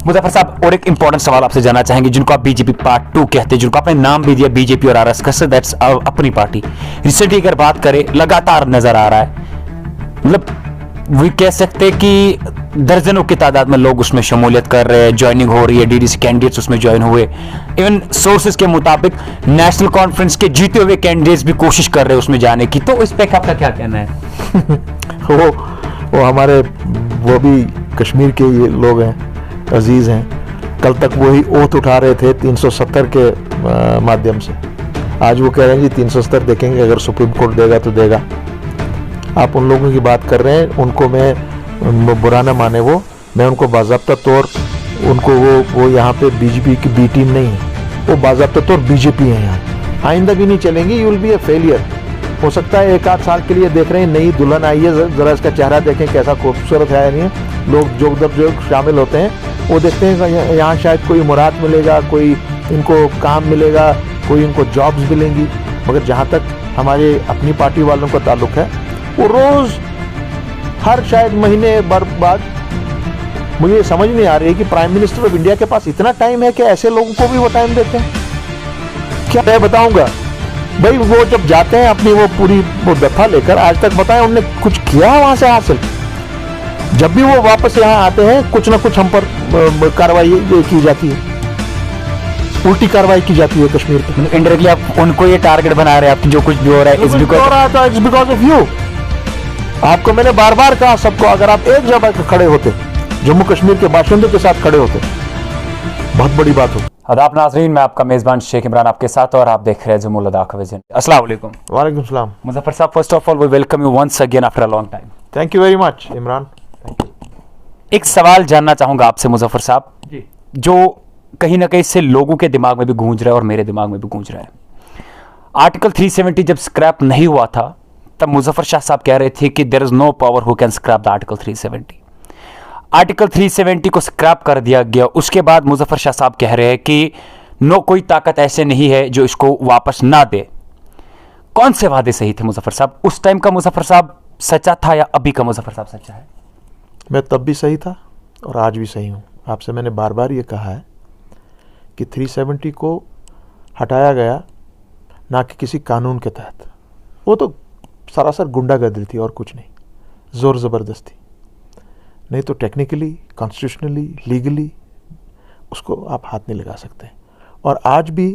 मुजफ्फर साहब, और एक इंपॉर्टेंट सवाल आपसे जानना चाहेंगे, जिनको आप बीजेपी पार्ट 2 कहते हैं, जिनको आपने नाम भी दिया बीजेपी और आरएसएस, दैट्स अपनी पार्टी। रिसेंटली अगर बात करें, लगातार नजर आ रहा है, मतलब वो कह सकते हैं कि दर्जनों की तादाद में लोग उसमें शमूलियत कर रहे हैं, ज्वाइनिंग हो रही है, डीडीसी कैंडिडेट्स उसमें ज्वाइन हुए। इवन सोर्सेज के मुताबिक नेशनल कॉन्फ्रेंस के जीते हुए कैंडिडेट्स भी कोशिश कर रहे हैं उसमें जाने की। तो इस पे आपका क्या कहना है? वो हमारे वो भी कश्मीर के ये लोग हैं, अजीज हैं। कल तक वही ओथ उठा रहे थे 370 के माध्यम से। आज वो कह रहे हैं जी 370 देखेंगे, अगर सुप्रीम कोर्ट देगा तो देगा। आप उन लोगों की बात कर रहे हैं, उनको मैं बुरा ना माने, वो मैं उनको बाज़ाब्ता तौर उनको वो यहाँ पे बीजेपी की बी टीम नहीं है, वो बाज़ाब्ता तौर बीजेपी है यहाँ। आइंदा भी नहीं चलेंगी, you will be A failure. हो सकता है एक आध साल के लिए देख रहे हैं, नई दुल्हन आई है, ज़रा इसका चेहरा देखें कैसा खूबसूरत है। नहीं है, लोग जो शामिल होते हैं वो देखते हैं यहाँ शायद कोई मुराद मिलेगा, कोई इनको काम मिलेगा, कोई इनको जॉब्स मिलेंगी। मगर जहाँ तक हमारे अपनी पार्टी वालों का ताल्लुक है, वो रोज़ हर शायद महीने भर बाद, मुझे समझ नहीं आ रही है कि प्राइम मिनिस्टर ऑफ इंडिया के पास इतना टाइम है कि ऐसे लोगों को भी वो टाइम देते हैं। क्या मैं बताऊंगा भाई, वो जब जाते हैं अपनी वो पूरी वो दफा लेकर, आज तक बताएं उन्होंने कुछ किया वहां से हासिल? जब भी वो वापस यहाँ आते हैं, कुछ ना कुछ हम पर कार्रवाई की जाती है, उल्टी कार्रवाई की जाती है कश्मीर पे। इनडायरेक्टली आप उनको ये टारगेट बना रहे हैं, आपकी जो कुछ भी हो रहा है इट्स बिकॉज ऑफ यू। आपको मैंने बार बार कहा सबको, अगर आप एक जगह पर खड़े होते, जम्मू कश्मीर के बाशिंदों के साथ खड़े होते, बहुत बड़ी बात हो। आदाब नाज़रीन, मैं आपका मेज़बान शेख इमरान आपके साथ, और आप देख रहे हैं जम्मू लद्दाख विजन। अस्सलाम वालेकुम। वालेकुम सलाम। मुजफ्फर साहब, first of all we welcome you once again after a long time. Thank you very much Imran. Thank you. एक सवाल जानना चाहूंगा आपसे मुजफ्फर साहब, जो कहीं ना कहीं से लोगों के दिमाग में भी गूंज रहा है और मेरे दिमाग में भी गूंज रहा है। आर्टिकल 370 जब स्क्रैप नहीं हुआ था, तब मुजफ्फर शाह साहब कह रहे थे कि there is no power who can scrap the article 370। Article 370 को स्क्रैप कर दिया गया। उसके बाद मुजफ्फर शाह साहब कह रहे हैं कि नो, कोई ताकत ऐसे नहीं है जो इसको वापस ना दे। कौन से वादे सही थे मुजफ्फर साहब? उस टाइम का मुजफ्फर साहब सच्चा था या अभी का मुजफ्फर साहब सच्चा है? मैं तब भी सही था और आज भी सही हूँ। आपसे मैंने बार बार ये कहा है कि 370 को हटाया गया ना कि किसी कानून के तहत, वो तो सरासर गुंडागर्दी थी और कुछ नहीं, ज़ोर ज़बरदस्ती। नहीं तो टेक्निकली, कॉन्स्टिट्यूशनली, लीगली उसको आप हाथ नहीं लगा सकते। और आज भी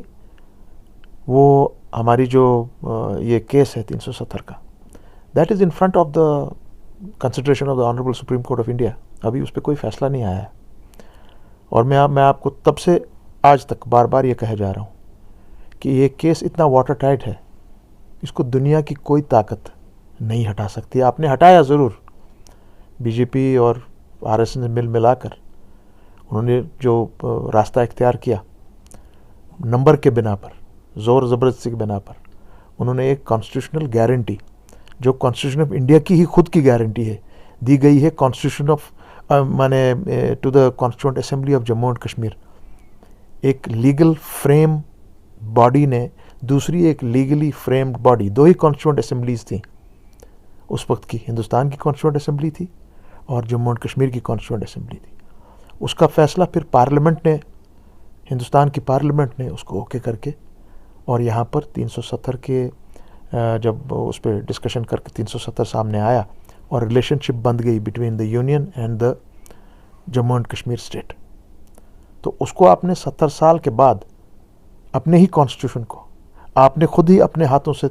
वो हमारी जो ये केस है 370 का, that is in front of the consideration of the honourable supreme court of India. अभी उस पर कोई फैसला नहीं आया है। और मैं आपको तब से आज तक बार बार ये कहे जा रहा हूँ कि ये केस इतना वाटर टाइट है, इसको दुनिया की कोई ताकत नहीं हटा सकती। आपने हटाया ज़रूर, बीजेपी और आरएसएस ने मिलाकर उन्होंने जो रास्ता इख्तियार किया, नंबर के बिना पर, ज़ोर ज़बरदस्ती के बिना पर, उन्होंने एक कॉन्स्टिट्यूशनल गारंटी, जो कॉन्स्टिट्यूशन ऑफ इंडिया की ही खुद की गारंटी है, दी गई है कॉन्स्टिट्यूशन ऑफ माने to the constituent assembly of Jammu and Kashmir. एक लीगल फ्रेम बॉडी ने दूसरी एक लीगली फ्रेम्ड बॉडी, दो ही कॉन्स्टिट्यूएंट असेंबलीज थी उस वक्त की, हिंदुस्तान की कॉन्स्टिट्यूएंट असेंबली थी और जम्मू एंड कश्मीर की कॉन्स्टिट्यूएंट असेंबली थी। उसका फैसला फिर पार्लियामेंट ने, हिंदुस्तान की पार्लियामेंट ने उसको ओके करके, और यहाँ पर 370 के जब उस पर डिस्कशन करके 370 सामने आया और रिलेशनशिप बन गई between the union and the Jammu and Kashmir state, तो उसको आपने 70 साल के बाद अपने ही कॉन्स्टिट्यूशन को आपने खुद ही अपने हाथों से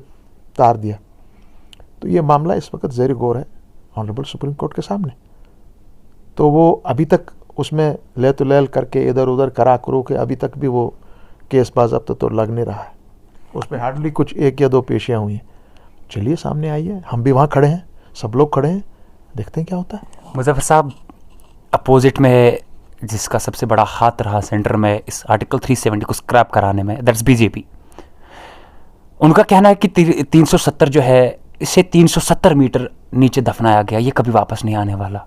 तार दिया। तो ये मामला इस वक्त ज़ेर गौर है ऑनरेबल सुप्रीम कोर्ट के सामने। तो वो अभी तक उसमें ले तो लैल करके इधर उधर करा करो के अभी तक भी वो केस बाज़ाब्ता तो लग नहीं रहा है। उसमें हार्डली कुछ एक या दो पेशियाँ हुई हैं। चलिए सामने आइए, हम भी वहाँ खड़े हैं, सब लोग खड़े हैं, देखते हैं क्या होता है। मुजफ्फर साहब, अपोजिट में जिसका सबसे बड़ा हाथ रहा सेंटर में इस आर्टिकल 370 को स्क्रैप कराने में, दैट्स बीजेपी। उनका कहना है कि 370 जो है, इसे 370 मीटर नीचे दफनाया गया, ये कभी वापस नहीं आने वाला।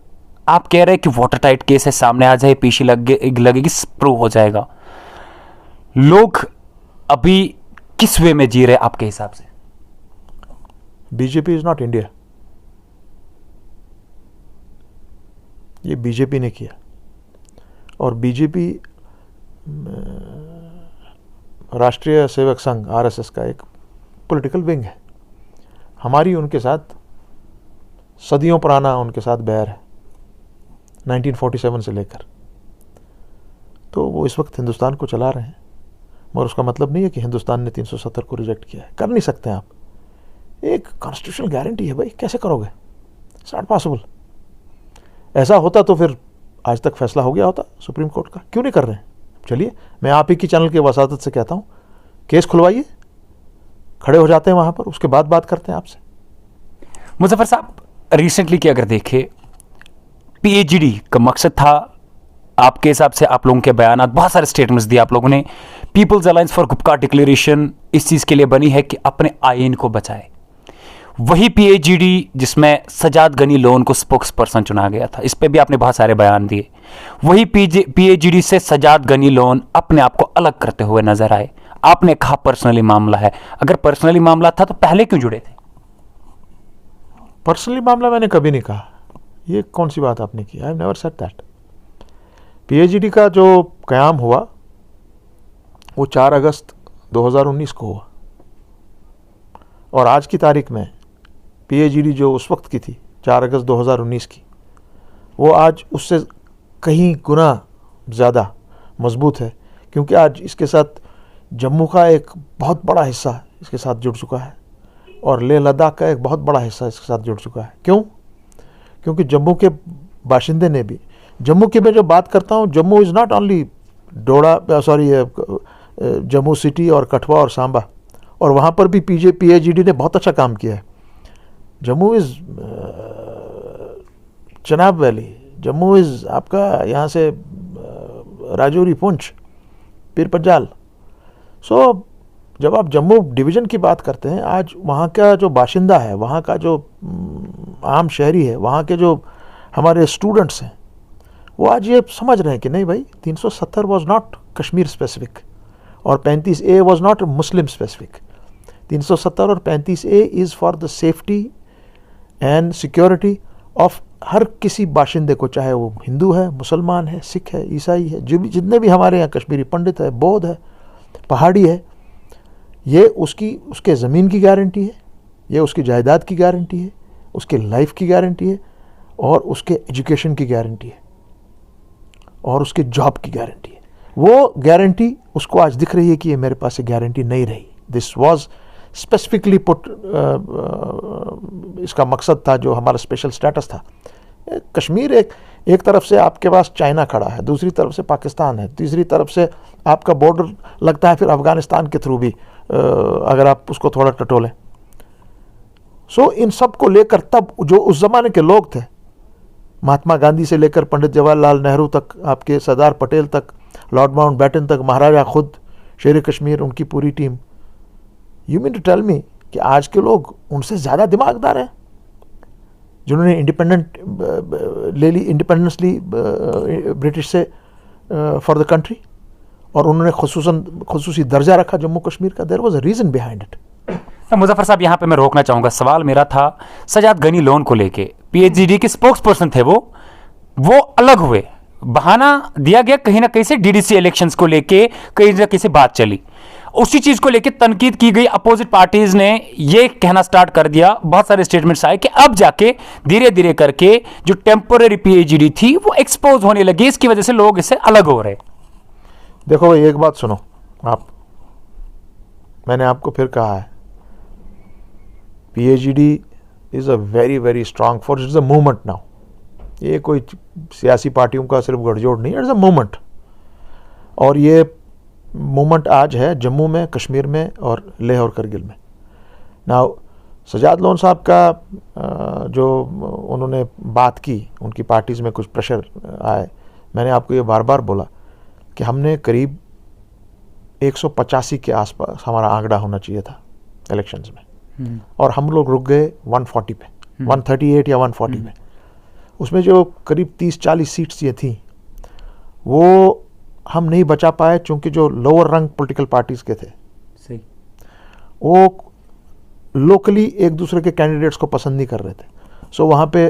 आप कह रहे हैं कि वाटर टाइट केस है, सामने आ जाए, पेशी लगेगी, प्रूव हो जाएगा। लोग अभी किस वे में जी रहे आपके हिसाब से? BJP is not India. ये बीजेपी ने किया और बीजेपी राष्ट्रीय सेवक संघ आरएसएस का एक पॉलिटिकल विंग है। हमारी उनके साथ सदियों पुराना उनके साथ बैर है, 1947 से लेकर। तो वो इस वक्त हिंदुस्तान को चला रहे हैं, मगर उसका मतलब नहीं है कि हिंदुस्तान ने 370 को रिजेक्ट किया है। कर नहीं सकते आप, एक कॉन्स्टिट्यूशनल गारंटी है भाई, कैसे करोगे? It's not possible. ऐसा होता तो फिर आज तक फैसला हो गया होता सुप्रीम कोर्ट का, क्यों नहीं कर रहे हैं? चलिए, मैं आप ही की चैनल के वसातत से कहता हूँ, केस खुलवाइए, खड़े हो जाते हैं वहाँ पर, उसके बाद बात करते हैं आपसे। मुजफ्फर साहब, रिसेंटली की अगर देखें, पीएचडी का मकसद था, आपके हिसाब से आप लोगों के बयानात, बहुत सारे स्टेटमेंट्स दिए आप लोगों ने, People's Alliance for Gupkar Declaration इस चीज़ के लिए बनी है कि अपने आइन को बचाए। वही पीएचडी जिसमें सजाद गनी लोन को स्पोक्स पर्सन चुना गया था, इस पे भी आपने बहुत सारे बयान दिए। वही पीएचडी से सजाद गनी लोन अपने आप को अलग करते हुए नजर आए। आपने कहा पर्सनली मामला है, अगर पर्सनली मामला था तो पहले क्यों जुड़े थे? पर्सनली मामला मैंने कभी नहीं कहा, ये कौन सी बात आपने की? I have never said that. PhD का जो क़याम हुआ वो 4 अगस्त 2019 को हुआ, और आज की तारीख में पीएचडी जो उस वक्त की थी 4 अगस्त 2019 की, वो आज उससे कहीं गुना ज़्यादा मजबूत है, क्योंकि आज इसके साथ जम्मू का एक बहुत बड़ा हिस्सा इसके साथ जुड़ चुका है, और लेह लद्दाख का एक बहुत बड़ा हिस्सा इसके साथ जुड़ चुका है। क्यों? क्योंकि जम्मू के बाशिंदे ने भी, जम्मू की मैं जो बात करता हूँ, Jammu is not only Jammu city और कठुआ और सांबा, और वहाँ पर भी पीएचडी ने बहुत अच्छा काम किया है। Jammu is Chenab valley, Jammu is आपका यहाँ से राजौरी, पुंछ, पीर पंजाल। सो जब आप जम्मू डिवीज़न की बात करते हैं, आज वहाँ का जो बाशिंदा है, वहाँ का जो आम शहरी है, वहाँ के जो हमारे स्टूडेंट्स हैं, वो आज ये समझ रहे हैं कि नहीं भाई, 370 वॉज नॉट कश्मीर स्पेसिफिक, और 35A was not Muslim specific. 370 और 35A is for the safety and security of her किसी बाशिंदे को, चाहे वो हिंदू है, मुसलमान है, सिख है, ईसाई है, जो भी जितने भी हमारे यहाँ कश्मीरी पंडित है, बौद्ध है, पहाड़ी है, ये उसके ज़मीन की गारंटी है, ये उसकी जायदाद की गारंटी है, उसके लाइफ की गारंटी है, और उसके एजुकेशन की गारंटी है, और उसके जॉब की गारंटी है। वो गारंटी उसको आज दिख रही है कि ये मेरे पास ये गारंटी नहीं रही। दिस वाज स्पेसिफिकली पुट, इसका मकसद था जो हमारा स्पेशल स्टेटस था। कश्मीर एक तरफ से आपके पास चाइना खड़ा है, दूसरी तरफ से पाकिस्तान है, तीसरी तरफ से आपका बॉर्डर लगता है फिर अफगानिस्तान के थ्रू भी, अगर आप उसको थोड़ा टटोलें। सो इन सब को लेकर तब जो उस ज़माने के लोग थे, महात्मा गांधी से लेकर पंडित जवाहरलाल नेहरू तक, आपके सरदार पटेल तक, लॉर्ड माउंटबेटन तक, महाराजा खुद, शेर कश्मीर, उनकी पूरी team, you mean to tell me कि आज के लोग उनसे ज़्यादा दिमागदार हैं, जिन्होंने इंडिपेंडेंस ली ब्रिटिश से फॉर द कंट्री, और उन्होंने खुसूसी दर्जा रखा जम्मू कश्मीर का। There was a reason behind it. Muzaffar साहब, यहाँ पे मैं रोकना चाहूँगा, सवाल मेरा था सजाद गनी लोन को लेके। पीएचडी के स्पोक्स पर्सन थे वो अलग हुए, बहाना दिया गया कहीं ना कहीं से डीडीसी इलेक्शंस को लेके, कहीं ना कहीं से बात चली, उसी चीज को लेके तनकीद की गई। अपोजिट पार्टीज ने ये कहना स्टार्ट कर दिया, बहुत सारे स्टेटमेंट्स आए कि अब जाके धीरे धीरे करके जो टेम्पोररी पीएचडी थी वो एक्सपोज होने लगी, इसकी वजह से लोग इससे अलग हो रहे। देखो भाई, एक बात सुनो आप, मैंने आपको फिर कहा है, PhD is a very very strong force, is a movement now. ये कोई सियासी पार्टियों का सिर्फ गठजोड़ नहीं है, इट्स अ मूवमेंट। और ये मूवमेंट आज है जम्मू में, कश्मीर में, और लेह और करगिल में। नाउ सजाद लोन साहब का जो उन्होंने बात की, उनकी पार्टीज़ में कुछ प्रेशर आए, मैंने आपको ये बार बार बोला कि हमने करीब 185 के आसपास हमारा आंकड़ा होना चाहिए था इलेक्शंस में, और हम लोग रुक गए 140 पे, 138 या 140 में। उसमें जो करीब 30-40 सीट्स ये थी वो हम नहीं बचा पाए, चूंकि जो लोअर रंग पॉलिटिकल पार्टीज़ के थे सही, वो लोकली एक दूसरे के कैंडिडेट्स को पसंद नहीं कर रहे थे। सो वहाँ पे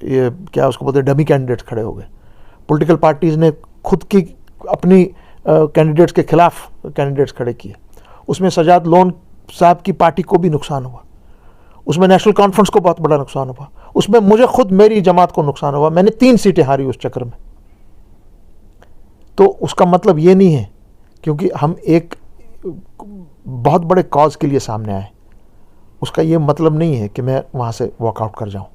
ये क्या उसको बोलते हैं, डमी कैंडिडेट्स खड़े हो गए। पॉलिटिकल पार्टीज ने खुद की अपनी कैंडिडेट्स के खिलाफ कैंडिडेट्स खड़े किए, उसमें सजाद लोन साहब की पार्टी को भी नुकसान हुआ, उसमें नेशनल कॉन्फ्रेंस को बहुत बड़ा नुकसान हुआ, उसमें मुझे खुद मेरी जमात को नुकसान हुआ, मैंने 3 सीटें हारी उस चक्कर में। तो उसका मतलब ये नहीं है क्योंकि हम एक बहुत बड़े कॉज के लिए सामने आए, उसका ये मतलब नहीं है कि मैं वहां से वॉकआउट कर जाऊं।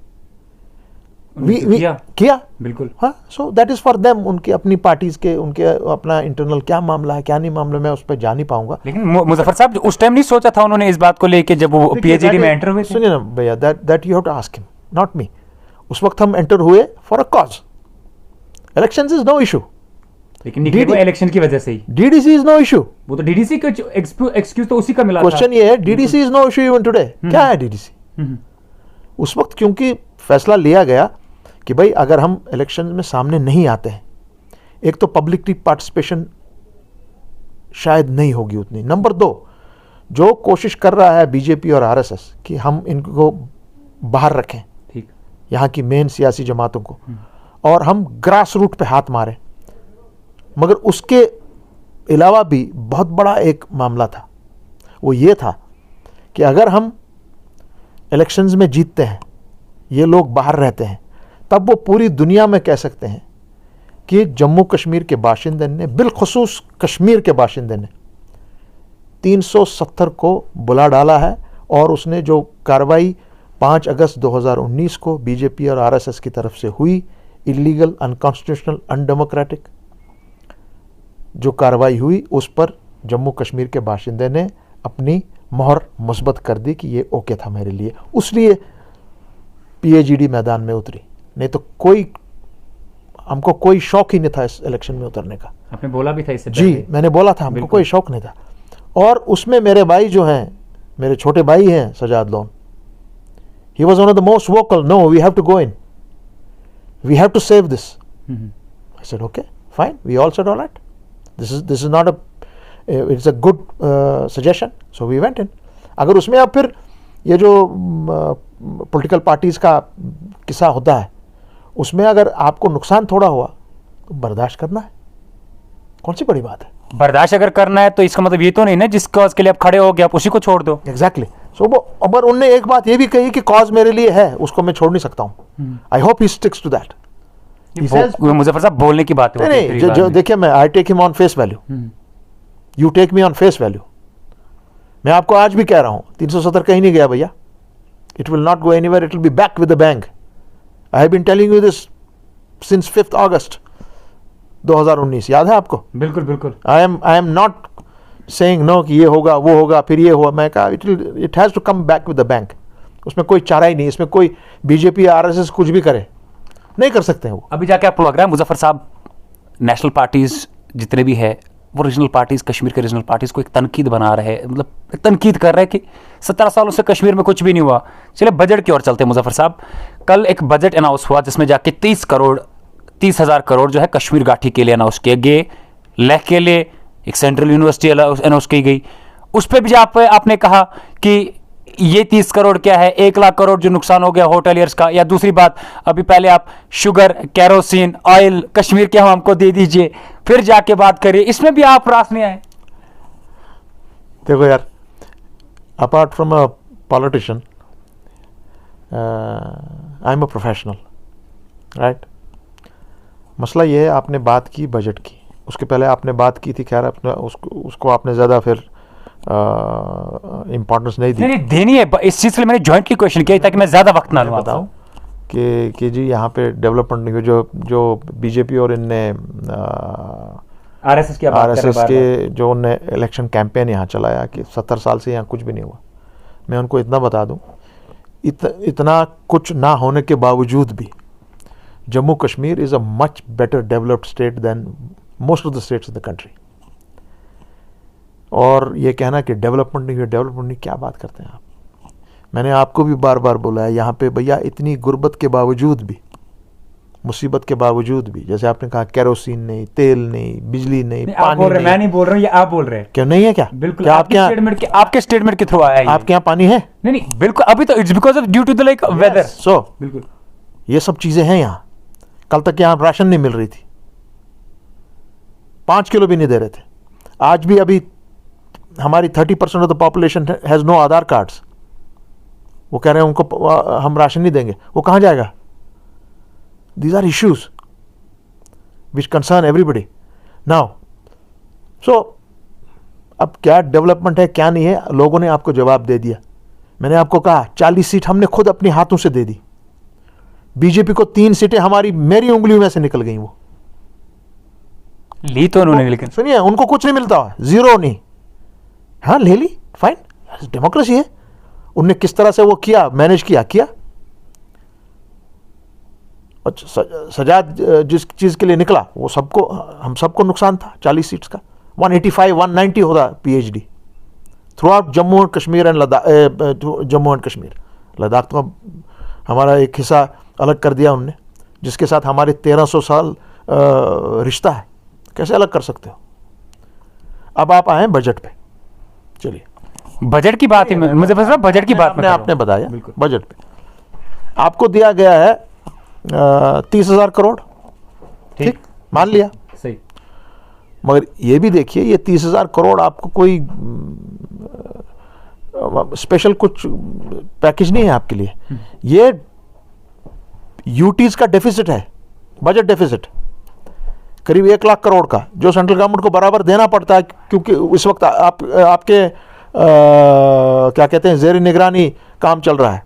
किया बिल्कुल। हाँ, so that is for them, उनकी अपनी पार्टीज के, उनके अपना इंटरनल क्या मामला है क्या नहीं मामला, मैं उस पर जा नहीं पाऊंगा। लेकिन मुजफ्फर साहब उस टाइम नहीं सोचा था उन्होंने इस बात को लेके जब वो पीएचडी में एंटर हुए थे? सुनिए ना भैया, that you have to ask him, not me. उस वक्त हम एंटर हुए for a cause, elections is no issue, लेकिन निकले वो इलेक्शन की वजह से ही। डीडीसी इज नो इशू, वो तो डीडीसी का एक्सक्यूज तो उसी का मिला था। क्वेश्चन ये है, DDC is no issue even today. क्या है डीडीसी? उस वक्त क्योंकि फैसला लिया गया कि भाई अगर हम इलेक्शन में सामने नहीं आते हैं, एक तो पब्लिक की पार्टिसिपेशन शायद नहीं होगी उतनी, नंबर 2 जो कोशिश कर रहा है बीजेपी और आरएसएस कि हम इनको बाहर रखें, ठीक, यहाँ की मेन सियासी जमातों को, और हम ग्रास रूट पे हाथ मारें, मगर उसके अलावा भी बहुत बड़ा एक मामला था, वो ये था कि अगर हम इलेक्शंस में जीतते हैं, ये लोग बाहर रहते हैं, तब वो पूरी दुनिया में कह सकते हैं कि जम्मू कश्मीर के बाशिंदे ने, बिलखुसूस कश्मीर के बाशिंदे ने 370 को बुला डाला है, और उसने जो कार्रवाई 5 अगस्त 2019 को बीजेपी और आरएसएस की तरफ से हुई, इलीगल, अनकॉन्स्टिट्यूशनल, अनडेमोक्रेटिक जो कार्रवाई हुई, उस पर जम्मू कश्मीर के बाशिंदे ने अपनी मोहर मुस्बत कर दी कि ये ओके था मेरे लिए, उसलिए पीएचडी मैदान में उतरी, नहीं तो हमको कोई शौक ही नहीं था इस इलेक्शन में उतरने का। आपने बोला भी था इससे जी, मैंने बोला था हमको कोई शौक नहीं था। और उसमें मेरे भाई जो हैं, मेरे छोटे भाई हैं Sajad Lone, he was one of the most vocal, no we have to go in, we have to save this. I said okay fine, we all said alright, this is not it's a good suggestion, so we went in. अगर उसमें अब फिर ये जो political parties का किस्सा होता है, उसमें अगर आपको नुकसान थोड़ा हुआ तो बर्दाश्त करना है, कौन सी बड़ी बात है। बर्दाश्त अगर करना है तो इसका मतलब ये तो नहीं ना जिस कॉज के लिए आप खड़े हो गए आप उसी को छोड़ दो। एग्जैक्टली। सो वो अगर उनने एक बात ये भी कही कि कॉज मेरे लिए है, उसको मैं छोड़ नहीं सकता हूँ। I hope he sticks to that. Muzaffar साहब बोलने की बात है। नहीं, जो देखिए, मैं I take him on face value, you take me on face value. मैं आपको आज भी कह रहा हूँ 370 कहीं नहीं गया भैया, it will not go anywhere, it will be back with the bank. I have been telling you this since 5 August 2019, याद है आपको? बिल्कुल बिल्कुल। I am not saying no कि ये होगा वो होगा फिर ये हुआ, मैं कहा it has to come back with the bank. उसमें कोई चारा ही नहीं, इसमें कोई बीजेपी आरएसएस कुछ भी करे नहीं कर सकते हैं वो। अभी जाके आपको लग रहा है मुजफ्फर साहब नेशनल पार्टीज जितने भी है वो रीजनल पार्टीज, कश्मीर के रीजनल पार्टीज को एक तनकीद बना रहे हैं, मतलब एक तनकीद कर रहे हैं कि 17 सालों से कश्मीर में कुछ भी नहीं हुआ। चलिए बजट की ओर चलते हैं मुजफ्फर साहब। कल एक बजट अनाउंस हुआ जिसमें जाके 30,000 करोड़ जो है कश्मीर घाटी के लिए अनाउंस किए गए, लेह के लिए एक सेंट्रल यूनिवर्सिटी अनाउंस की गई। उस पर भी आपने कहा कि ये 30 करोड़ क्या है, 1 लाख करोड़ जो नुकसान हो गया होटलियर्स का। या दूसरी बात, अभी पहले आप शुगर, कैरोसिन, ऑयल कश्मीर के हमको दे दीजिए, फिर जाके बात करिए, इसमें भी आप रास नहीं आए। देखो यार, apart from a politician, I am a professional, right. मसला ये है, आपने बात की बजट की, उसके पहले आपने बात की थी, खैर अपने उसको आपने ज़्यादा फिर इम्पोर्टेंस नहीं दी। नहीं देनी है, इस चीज़ के लिए मैंने जॉइंटली क्वेश्चन किया ताकि मैं ज़्यादा वक्त ना लूँ। बताऊँ कि जी यहाँ पे डेवलपमेंट नहीं हुई, जो बीजेपी और इनने आरएसएस के जो उनने इलेक्शन कैंपेन यहाँ चलाया कि 70 साल से यहाँ कुछ भी नहीं हुआ। मैं उनको इतना बता दूँ, इतना कुछ ना होने के बावजूद भी Jammu Kashmir is a much better developed state than most of the states in the country. और ये कहना कि डेवलपमेंट नहीं हुई, डेवलपमेंट नहीं, क्या बात करते हैं आप। मैंने आपको भी बार बार बोला है, यहाँ पे भैया इतनी गुर्बत के बावजूद भी, मुसीबत के बावजूद भी, जैसे आपने कहा केरोसिन नहीं, तेल नहीं, बिजली नहीं, पानी नहीं। मैं नहीं बोल रहा हूँ, ये आप बोल रहे हैं। क्यों नहीं है क्या? बिल्कुल। क्या आपके स्टेटमेंट के थ्रू आया है? आपके यहाँ पानी है? नहीं बिल्कुल, अभी तो it's because of due to the weather. So बिल्कुल ये सब चीजें हैं यहाँ। कल तक यहाँ राशन नहीं मिल रही थी, 5 किलो भी नहीं दे रहे थे। आज भी अभी हमारी 30% of the population has no Aadhaar cards. वो कह रहे हैं उनको हम राशन नहीं देंगे, वो कहाँ जाएगा? These are issues which concern everybody now. So अब क्या डेवलपमेंट है क्या नहीं है, लोगों ने आपको जवाब दे दिया। मैंने आपको कहा 40 सीट हमने खुद अपने हाथों से दे दी। बीजेपी को 3 सीटें हमारी मेरी उंगलियों में से निकल गई। वो ली तो उन्होंने, लेकिन सुनिए, उनको कुछ नहीं मिलता, जीरो नहीं। हाँ, ले ली, फाइन, डेमोक्रेसी है। उनने किस तरह से वो किया, मैनेज किया। और सजाद जिस चीज़ के लिए निकला वो सबको, हम सबको नुकसान था। 40 सीट्स का 185 190 होता PhD through out Jammu and Kashmir and Ladakh. Jammu and Kashmir, Ladakh तो हमारा एक हिस्सा अलग कर दिया उनने, जिसके साथ हमारे 1300 साल रिश्ता है। कैसे अलग कर सकते हो? अब आप आए बजट पे, चलिए बजट की बात है, मुझे बस बजट की बात में आपने बताया। बजट पे आपको दिया गया है 30,000 करोड़, ठीक, मान लिया, सही। मगर ये भी देखिए, ये 30,000 करोड़ आपको कोई स्पेशल कुछ पैकेज नहीं है आपके लिए। ये यूटीज का डेफिसिट है, बजट डेफिसिट करीब 1 लाख करोड़ का, जो सेंट्रल गवर्नमेंट को बराबर देना पड़ता है, क्योंकि इस वक्त आपके क्या कहते हैं, ज़ेर निगरानी काम चल रहा है।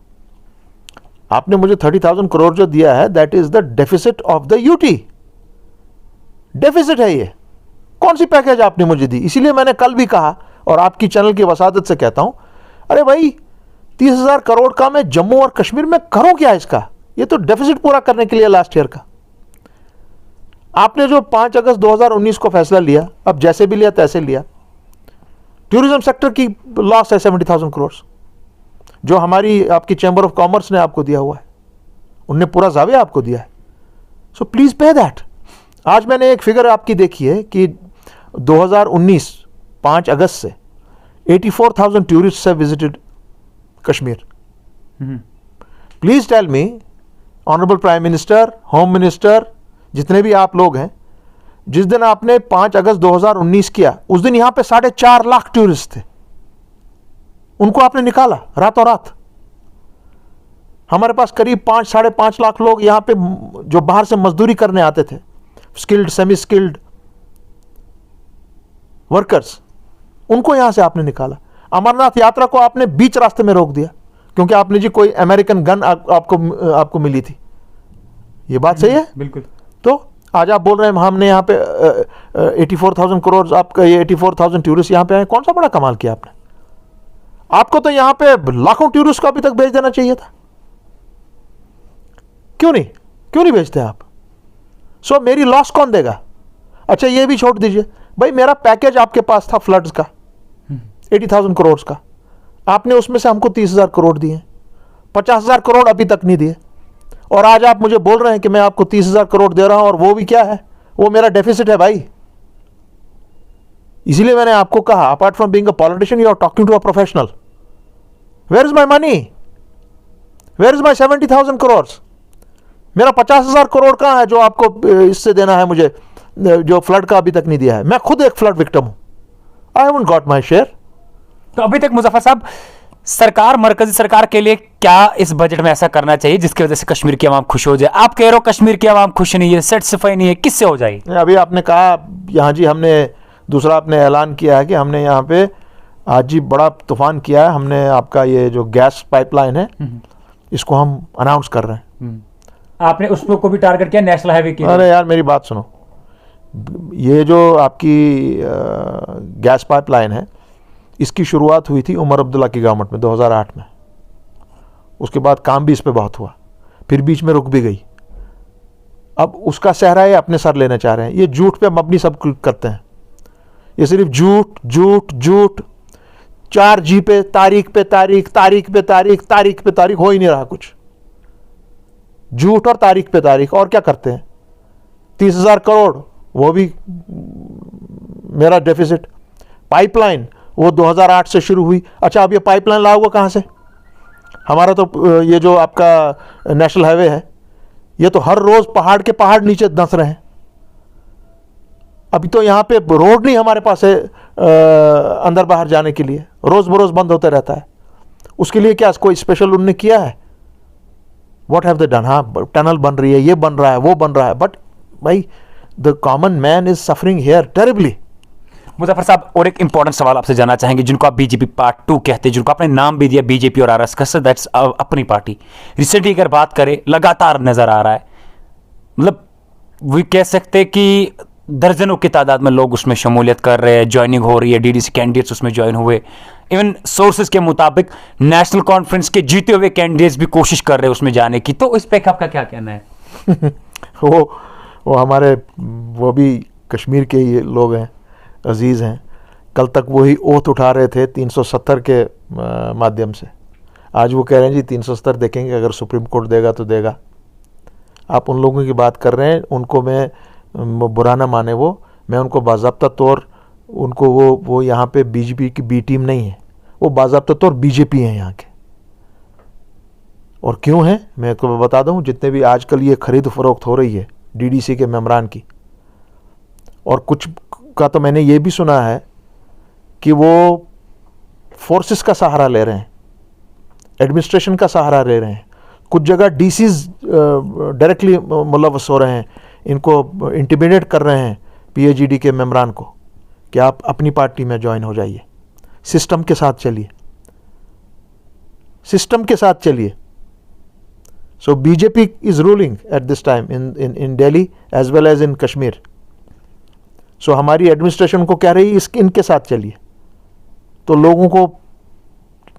आपने मुझे 30,000 करोड़ जो दिया है, that is the deficit of the UT. Deficit है ये। कौन सी पैकेज आपने मुझे दी? इसीलिए मैंने कल भी कहा और आपकी चैनल की वसादत से कहता हूं, अरे भाई 30,000 करोड़ का मैं जम्मू और कश्मीर में करूं क्या इसका? ये तो डेफिसिट पूरा करने के लिए लास्ट ईयर का। आपने जो 5 अगस्त 2019 को फैसला लिया, अब जैसे भी लिया तैसे लिया, टूरिज्म सेक्टर की लॉस है 70,000 करोड़, जो हमारी आपकी चैम्बर ऑफ कॉमर्स ने आपको दिया हुआ है, उनने पूरा जाविया आपको दिया है। So please pay that. आज मैंने एक फिगर आपकी देखी है कि 2019 5 अगस्त से 84,000 tourists have visited Kashmir. Please tell me, honourable prime minister, home minister, जितने भी आप लोग हैं, जिस दिन आपने 5 अगस्त 2019 किया, उस दिन यहां पे 4.5 लाख टूरिस्ट थे। उनको आपने निकाला रातों रात। हमारे पास करीब 5-5.5 लाख लोग यहां पे जो बाहर से मजदूरी करने आते थे, स्किल्ड, सेमी स्किल्ड वर्कर्स, उनको यहां से आपने निकाला। अमरनाथ यात्रा को आपने बीच रास्ते में रोक दिया, क्योंकि आपने जी कोई अमेरिकन गन आपको मिली थी। ये बात सही है? बिल्कुल। तो आज आप बोल रहे हैं हमने यहाँ पे 84,000 करोड़, आपका ये 84,000 टूरिस्ट यहाँ पे आए। कौन सा बड़ा कमाल किया आपने? आपको तो यहाँ पे लाखों टूरिस्ट को अभी तक भेज देना चाहिए था। क्यों नहीं भेजते आप? सो मेरी लॉस कौन देगा? अच्छा, ये भी छोड़ दीजिए भाई, मेरा पैकेज आपके पास था फ्लड्स का 80,000 करोड़ का, आपने उसमें से हमको 30,000 करोड़ दिए, 50,000 करोड़ अभी तक नहीं दिए, और आज आप मुझे बोल रहे हैं कि मैं आपको 30,000 करोड़ दे रहा हूं, और वो भी क्या है? वो मेरा डेफिसिट है भाई। इसीलिए मैंने आपको कहा, apart from being a politician, you are talking to a professional. Where is my money? Where is my 70,000 crore? मेरा 50,000 करोड़ कहां है जो आपको इससे देना है मुझे, जो फ्लड का अभी तक नहीं दिया है? मैं खुद एक फ्लड विक्टिम हूं। I haven't got my share. तो अभी तक मुजफ्फर साहब, सरकार, मरकजी सरकार के लिए क्या इस बजट में ऐसा करना चाहिए जिसकी वजह से कश्मीर की आवाम खुश हो जाए? आप कह रहे हो कश्मीर की आवाम खुश नहीं है, सेटिस्फाई नहीं है, किससे हो जाएगी? अभी आपने कहा यहाँ जी, हमने दूसरा आपने ऐलान किया है कि हमने यहाँ पे आज जी बड़ा तूफान किया है। हमने आपका ये जो गैस पाइपलाइन है, इसको हम अनाउंस कर रहे हैं। आपने उस को भी टारगेट किया, नेशनल हाईवे की। अरे यार मेरी बात सुनो, ये जो आपकी गैस पाइपलाइन है, इसकी शुरुआत हुई थी उमर अब्दुल्ला की गवर्नमेंट में 2008 में। उसके बाद काम भी इस पे बहुत हुआ, फिर बीच में रुक भी गई। अब उसका सहरा ये अपने सर लेना चाह रहे हैं। ये झूठ पे मबनी सब करते हैं। ये सिर्फ झूठ झूठ झूठ, 4G पे तारीख पे तारीख, तारीख पे तारीख, तारीख पे तारीख, हो ही नहीं रहा कुछ। झूठ और तारीख पे तारीख। और क्या करते हैं? 30,000 करोड़ वो भी मेरा डेफिसिट। पाइपलाइन वो 2008 से शुरू हुई। अच्छा, अब ये पाइपलाइन लाओगे कहाँ से? हमारा तो ये जो आपका नेशनल हाईवे है, ये तो हर रोज पहाड़ के पहाड़ नीचे धंस रहे हैं। अभी तो यहाँ पे रोड नहीं हमारे पास है अंदर बाहर जाने के लिए, रोज बरोज बंद होते रहता है। उसके लिए क्या कोई स्पेशल उन्होंने किया है? What have they done? हाँ, टनल बन रही है, ये बन रहा है, वो बन रहा है, बट भाई the common man is suffering here terribly. Muzaffar साहब, और एक इंपॉर्टेंट सवाल आपसे जानना चाहेंगे, जिनको आप बीजेपी पार्ट 2 कहते हैं, जिनको आपने नाम भी दिया बीजेपी और आरएसएस, दैट्स अपनी पार्टी। रिसेंटली अगर बात करें, लगातार नजर आ रहा है, मतलब वो कह सकते हैं कि दर्जनों की तादाद में लोग उसमें शमूलियत कर रहे हैं, ज्वाइनिंग हो रही है, डीडीसी कैंडिडेट्स उसमें ज्वाइन हुए। इवन सोर्सेज के मुताबिक नेशनल कॉन्फ्रेंस के जीते हुए कैंडिडेट्स भी कोशिश कर रहे हैं उसमें जाने की। तो इस पे आपका क्या कहना है? वो हमारे वो भी कश्मीर के ही लोग हैं, अजीज़ हैं। कल तक वही ओथ उठा रहे थे 370 के माध्यम से। आज वो कह रहे हैं जी 370 देखेंगे, अगर सुप्रीम कोर्ट देगा तो देगा। आप उन लोगों की बात कर रहे हैं, उनको मैं बुरा ना माने, वो मैं उनको बाज़ाब्ता तौर उनको वो यहाँ पे बीजेपी की बी टीम नहीं है, वो बाज़ाब्ता तौर बीजेपी हैं यहाँ के। और क्यों है मैं तो बता दूँ, जितने भी आजकल ये खरीद फरोख्त हो रही है डीडीसी के मेम्बरान की, और कुछ का तो मैंने ये भी सुना है कि वो फोर्सेस का सहारा ले रहे हैं, एडमिनिस्ट्रेशन का सहारा ले रहे हैं। कुछ जगह डीसीज डायरेक्टली मुलव्वस हो रहे हैं, इनको इंटिमिडेट कर रहे हैं पीएजीडी के मेम्बरान को कि आप अपनी पार्टी में ज्वाइन हो जाइए, सिस्टम के साथ चलिए, सिस्टम के साथ चलिए। So BJP is ruling at this time in Delhi as well as in Kashmir. So हमारी एडमिनिस्ट्रेशन को कह रही है इनके साथ चलिए, तो लोगों को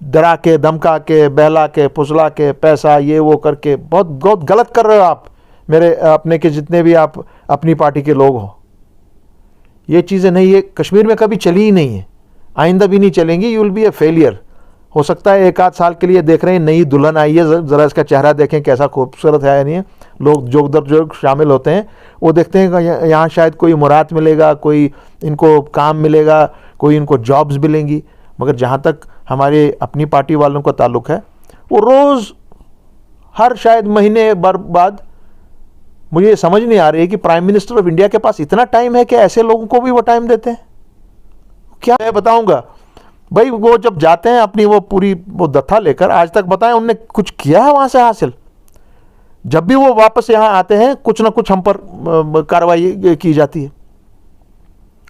डरा के, धमका के, बहला के, फुसला के, पैसा ये वो करके बहुत बहुत गलत कर रहे हो आप, मेरे अपने के जितने भी आप अपनी पार्टी के लोग हो। ये चीज़ें नहीं, ये कश्मीर में कभी चली ही नहीं है, आइंदा भी नहीं चलेंगी। You will be A failure. हो सकता है एक आध साल के लिए देख रहे हैं, नई दुल्हन आई है, ज़रा इसका चेहरा देखें कैसा खूबसूरत है या नहीं है। लोग जो उधर जो शामिल होते हैं वो देखते हैं कि यहाँ शायद कोई मुराद मिलेगा, कोई इनको काम मिलेगा, कोई इनको जॉब्स मिलेंगी। मगर जहाँ तक हमारे अपनी पार्टी वालों का ताल्लुक़ है, वो रोज़ हर शायद महीने भर बाद, मुझे ये समझ नहीं आ रही है कि प्राइम मिनिस्टर ऑफ इंडिया के पास इतना टाइम है कि ऐसे लोगों को भी वो टाइम देते हैं। क्या मैं बताऊंगा भाई, वो जब जाते हैं अपनी वो पूरी वो दत्था लेकर, आज तक बताएं उनने कुछ किया है वहां से हासिल? जब भी वो वापस यहां आते हैं, कुछ ना कुछ हम पर कार्रवाई की जाती है,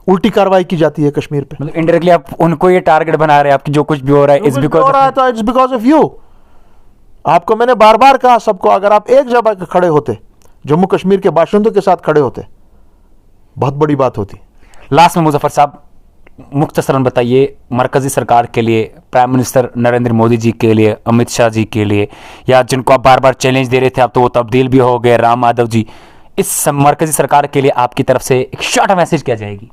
उल्टी कार्रवाई की जाती है कश्मीर पे। मतलब इनडायरेक्टली आप उनको ये टारगेट बना रहे हैं, आपकी जो कुछ भी हो रहा है इट्स बिकॉज ऑफ यू। आपको मैंने बार बार कहा सबको, अगर आप एक जगह खड़े होते, जम्मू कश्मीर के बाशिंदों के साथ खड़े होते, बहुत बड़ी बात होती। लास्ट में मुजफ्फर साहब मुख्तसरन बताइए, मरकजी सरकार के लिए, प्राइम मिनिस्टर नरेंद्र मोदी जी के लिए, अमित शाह जी के लिए, या जिनको आप बार बार चैलेंज दे रहे थे, अब तो वो तब्दील भी हो गए, राम माधव जी, इस मरकजी सरकार के लिए आपकी तरफ से एक शॉर्ट मैसेज क्या जाएगी?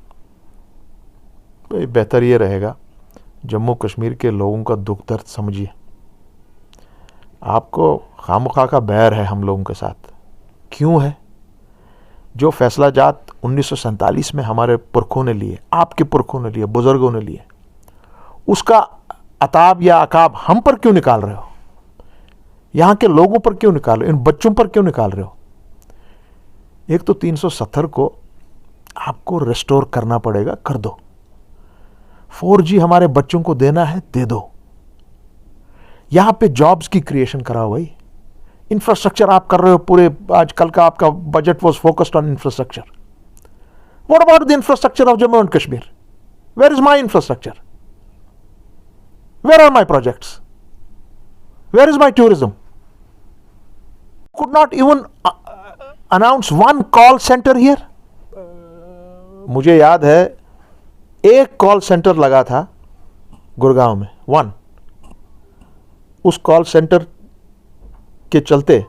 बेहतर ये रहेगा, जम्मू कश्मीर के लोगों का दुख दर्द समझिए। आपको खामखा का बैर है हम लोगों के साथ। क्यों है? जो फैसला जात 1947 में हमारे पुरखों ने लिए, आपके पुरखों ने लिए, बुजुर्गों ने लिए, उसका अताब या अकाब हम पर क्यों निकाल रहे हो? यहाँ के लोगों पर क्यों निकाल रहे हो? इन बच्चों पर क्यों निकाल रहे हो? एक तो 370 को आपको रेस्टोर करना पड़ेगा, कर दो। 4G हमारे बच्चों को देना है, दे दो। यहां पे जॉब्स की क्रिएशन कराओ भाई। इंफ्रास्ट्रक्चर आप कर रहे हो पूरे, आजकल का आपका budget was focused on infrastructure. What about the infrastructure of Jammu and Kashmir? Where is my infrastructure? Where are my projects? Where is my tourism? Could not even announce one call centre here. मुझे याद है एक call centre लगा था गुड़गांव में, one. उस call centre के चलते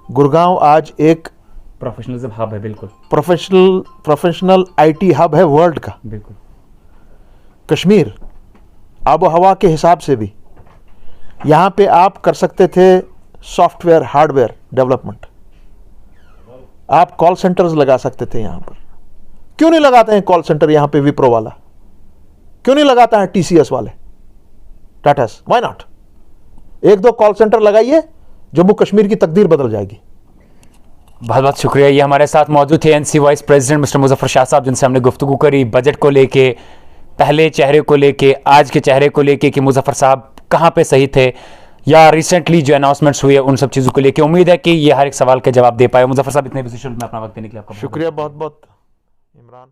गुड़गांव आज एक प्रोफेशनलिज्म हब है, बिल्कुल प्रोफेशनल आईटी हब है वर्ल्ड का। बिल्कुल। कश्मीर आबो हवा के हिसाब से भी यहाँ पे आप कर सकते थे सॉफ्टवेयर हार्डवेयर डेवलपमेंट, आप कॉल सेंटर्स लगा सकते थे यहाँ पर। क्यों नहीं लगाते हैं कॉल सेंटर यहाँ पे विप्रो वाला? क्यों नहीं लगाता है टीसीएस वाले, टाटास? Why not? एक दो कॉल सेंटर लगाइए, जम्मू कश्मीर की तकदीर बदल जाएगी। बहुत बहुत शुक्रिया। ये हमारे साथ मौजूद थे NC vice president mister Muzaffar Shah साहब, जिनसे हमने गुफ्तगू करी बजट को लेके, पहले चेहरे को लेके, आज के चेहरे को लेके कि मुजफ्फर साहब कहाँ पे सही थे, या रिसेंटली जो अनाउंसमेंट्स हुई है उन सब चीज़ों को लेके। उम्मीद है कि ये हर एक सवाल के जवाब दे पाए। मुजफ्फर साहब, इतने बिजी शेड्यूल में अपना वक्त देने के लिए आपका शुक्रिया बहुत बहुत इमरान।